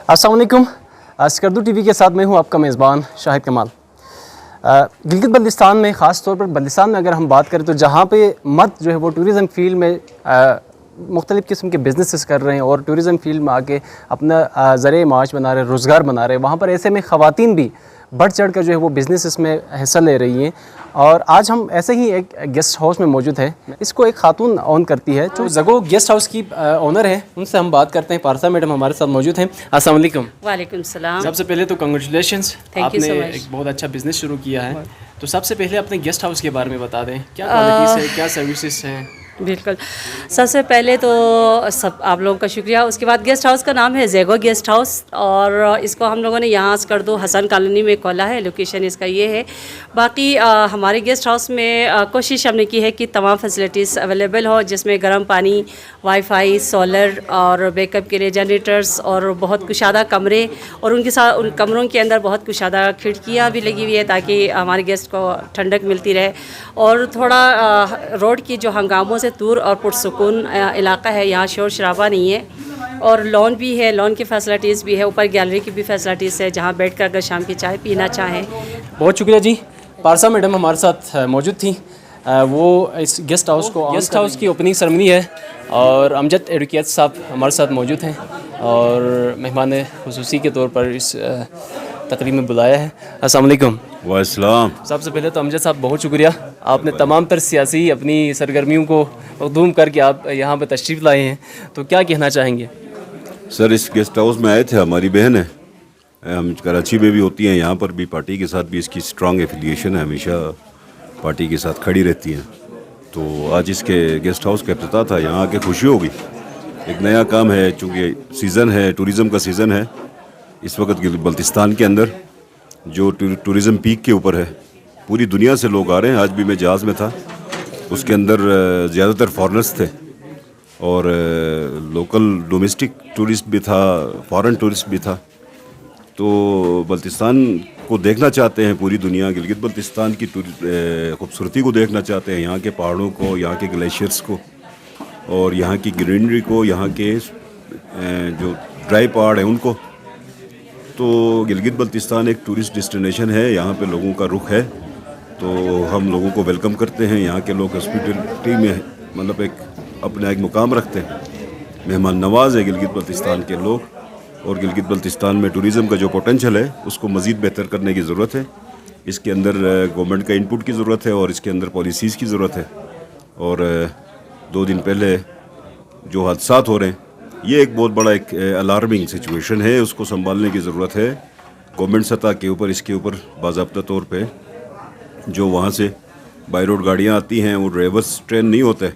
अस्सलाम वालेकुम। स्कर्दू टीवी के साथ मैं हूं आपका मेज़बान शाहिद कमाल। गिलगित बल्तिस्तान में ख़ास तौर पर बल्तिस्तान में अगर हम बात करें तो जहां पे मर्द जो है वो टूरिज़म फील्ड में मुख्तलिफ़ किस्म के बिज़नेसेस कर रहे हैं और टूरिज़म फील्ड में आके अपना ज़रिए माश बना रहे हैं, रोज़गार बना रहे हैं, वहाँ पर ऐसे में ख़वातीन भी बढ़ चढ़ कर जो है वो बिज़नेसेस में हिस्सा ले रही हैं। और आज हम ऐसे ही एक गेस्ट हाउस में मौजूद है, इसको एक खातून ऑन करती है जो जगो गेस्ट हाउस की ओनर है, उनसे हम बात करते हैं। पारसा मैडम हमारे साथ मौजूद हैं। अस्सलाम वालेकुम। वालेकुम सलाम। सबसे पहले तो कंग्रेचुलेशंस, Thank you आपने so much. एक बहुत अच्छा बिजनेस शुरू किया है। तो सबसे पहले अपने गेस्ट हाउस के बारे में बता दें, क्या क्वालिटीज़ है, क्या सर्विसेज हैं? बिल्कुल, सबसे पहले तो सब आप लोगों का शुक्रिया। उसके बाद गेस्ट हाउस का नाम है ज़ेगो गेस्ट हाउस और इसको हम लोगों ने यहाँ स्कर्दू हसन कॉलोनी में खोला है। लोकेशन इसका ये है। बाकी हमारे गेस्ट हाउस में कोशिश हमने की है कि तमाम फैसिलिटीज़ अवेलेबल हो, जिसमें गर्म पानी, वाईफाई, सोलर और बैकअप के लिए जनरेटर्स और बहुत कुशादा कमरे, और उनके साथ उन कमरों के अंदर बहुत कुशादा खिड़कियाँ भी लगी हुई है ताकि हमारे गेस्ट को ठंडक मिलती रहे। और थोड़ा रोड की जो हंगामों से दूर और पुरसुकून इलाका है, यहाँ शोर शराबा नहीं है। और लॉन भी है, लॉन की फैसिलिटीज़ भी है, ऊपर गैलरी की भी फैसिलिटीज़ है जहाँ बैठ कर अगर शाम की चाय पीना चाहें। बहुत शुक्रिया जी। पारसा मैडम हमारे साथ मौजूद थी, वो इस गेस्ट हाउस की ओपनिंग सेरेमनी है और अमजद एडवोकेट साहब हमारे साथ मौजूद हैं और मेहमान खुसूसी के तौर पर इस तकरीब में बुलाया है। अस्सलाम वालेकुम। वालेकुम। सबसे पहले तो अमजद साहब बहुत शुक्रिया, आपने तमाम तर सियासी अपनी सरगर्मियों को मखदूम करके आप यहाँ पर तशरीफ़ लाए हैं, तो क्या कहना चाहेंगे? सर, इस गेस्ट हाउस में आए थे, हमारी बहन है, हम कराची में भी होती हैं, यहाँ पर भी पार्टी के साथ भी इसकी स्ट्रांग एफिलिएशन है, हमेशा पार्टी के साथ खड़ी रहती हैं। तो आज इसके गेस्ट हाउस का इफ्तिताह था, यहाँ आके खुशी होगी। एक नया काम है, चूँकि सीज़न है, टूरिज़म का सीज़न है इस वक्त बल्तिस्तान के अंदर, जो टूरिज़म पीक के ऊपर है। पूरी दुनिया से लोग आ रहे हैं। आज भी मैं जहाज़ में था, उसके अंदर ज़्यादातर फॉरेनर्स थे और लोकल डोमेस्टिक टूरिस्ट भी था, फॉरेन टूरिस्ट भी था। तो बल्तिस्तान को देखना चाहते हैं पूरी दुनिया, गिलगित बल्तिस्तान की खूबसूरती को देखना चाहते हैं, यहाँ के पहाड़ों को, यहाँ के ग्लेशियर्स को और यहाँ की ग्रीनरी को, यहाँ के जो ड्राई पहाड़ हैं उनको। तो गिलगित बल्तिस्तान एक टूरिस्ट डेस्टिनेशन है, यहाँ पे लोगों का रुख है, तो हम लोगों को वेलकम करते हैं। यहाँ के लोग हॉस्पिटलिटी में मतलब एक अपना एक मुकाम रखते हैं, मेहमान नवाज है गिलगित बल्तिस्तान के लोग। और गिलगित बल्तिस्तान में टूरिज़म का जो पोटेंशल है उसको मज़ीद बेहतर करने की ज़रूरत है। इसके अंदर गवर्नमेंट का इनपुट की ज़रूरत है और इसके अंदर पॉलिसीज़ की ज़रूरत है। और 2 दिन पहले जो हादसात हो रहे हैं, ये एक बहुत बड़ा एक अलार्मिंग सिचुएशन है, उसको संभालने की ज़रूरत है। गवर्नमेंट सतह के ऊपर इसके ऊपर बाज़ाब्ता तौर पे जो वहाँ से बाई रोड गाड़ियाँ आती हैं, वो ड्राइवर्स ट्रेन नहीं होते,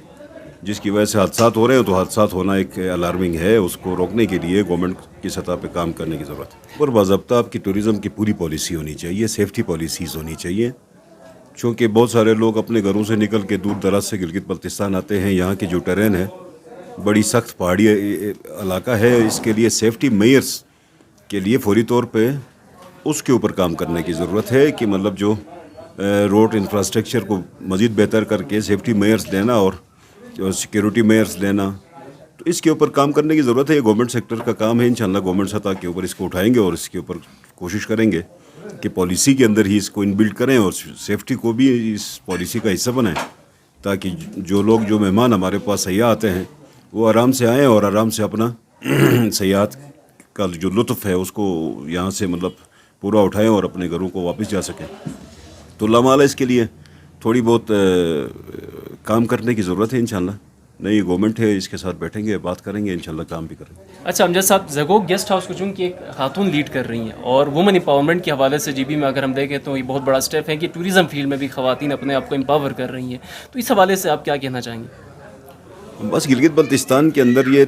जिसकी वजह से हादसात हो रहे हैं। तो हादसात होना एक अलार्मिंग है, उसको रोकने के लिए गवर्नमेंट की सतह पे काम करने की ज़रूरत है। और बाज़ाब्ता आपकी टूरिज़म की पूरी पॉलिसी होनी चाहिए, सेफ्टी पॉलिसीज़ होनी चाहिए, क्योंकि बहुत सारे लोग अपने घरों से निकल के दूर दराज से गिलगित बल्तिस्तान आते हैं। यहाँ की जो टेरेन है, बड़ी सख्त पहाड़ी इलाका है, इसके लिए सेफ्टी मेयर्स के लिए फौरी तौर पे उसके ऊपर काम करने की ज़रूरत है कि मतलब जो रोड इंफ्रास्ट्रक्चर को मज़ीद बेहतर करके सेफ्टी मेयर्स देना और सिक्योरिटी मेयर्स देना, तो इसके ऊपर काम करने की ज़रूरत है। ये गवर्नमेंट सेक्टर का काम है। इंशाल्लाह गवर्नमेंट सतह के ऊपर इसको उठाएंगे और इसके ऊपर कोशिश करेंगे कि पॉलिसी के अंदर ही इसको इनबिल्ड करें और सेफ्टी को भी इस पॉलिसी का हिस्सा बनाएं, ताकि जो लोग, जो मेहमान हमारे पास सयाह आते हैं, वो आराम से आएँ और आराम से अपना सयाहत का जो लुत्फ़ है उसको यहाँ से मतलब पूरा उठाएं और अपने घरों को वापस जा सकें। तो लामाला इसके लिए थोड़ी बहुत काम करने की ज़रूरत है। इंशाल्लाह नई गवर्नमेंट है, इसके साथ बैठेंगे, बात करेंगे, इंशाल्लाह काम भी करेंगे। अच्छा अमजद साहब, ज़गो गेस्ट हाउस को चूँकि एक खातून लीड कर रही हैं और वुमेन एम्पावरमेंट के हवाले से जीबी में अगर हम देखें तो ये बहुत बड़ा स्टेप है कि टूरिज़म फील्ड में भी ख़वातीन अपने आप को एम्पावर कर रही हैं, तो इस हवाले से आप क्या कहना चाहेंगे? बस गिलगित बल्तिस्तान के अंदर ये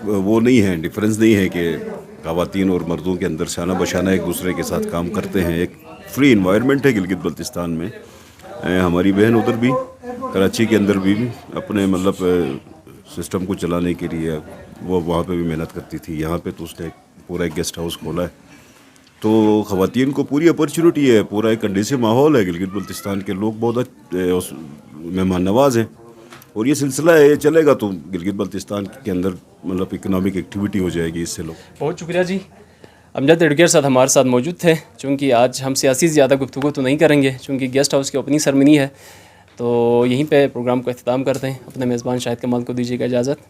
वो नहीं है, डिफरेंस नहीं है कि ख़वातीन और मर्दों के अंदर शाना बशाना एक दूसरे के साथ काम करते हैं। एक फ्री इन्वायरमेंट है गिलगित बल्तिस्तान में। हमारी बहन उधर भी कराची के अंदर भी अपने मतलब सिस्टम को चलाने के लिए वो वहाँ पे भी मेहनत करती थी। यहाँ पे तो उसने पूरा एक गेस्ट हाउस खोला है, तो ख़वातीन को पूरी अपॉर्चुनिटी है, पूरा एक कंडीसिव माहौल है। गिलगित बल्तिस्तान के लोग बहुत मेहमान नवाज हैं और ये सिलसिला है, ये चलेगा तो गिलगित बल्तिस्तान के अंदर मतलब इकनॉमिक एक्टिविटी हो जाएगी इससे लोग। बहुत शुक्रिया जी। امجد ایڈوکیٹ صاحب ہمارے ساتھ موجود تھے. چونکہ آج ہم سیاسی زیادہ گفتگو تو نہیں کریں گے چونکہ گیسٹ ہاؤس کی اوپننگ سرمنی ہے, تو یہیں پہ پروگرام کو اختتام کرتے ہیں. اپنے میزبان شاہد کمال کو دیجیے گا اجازت.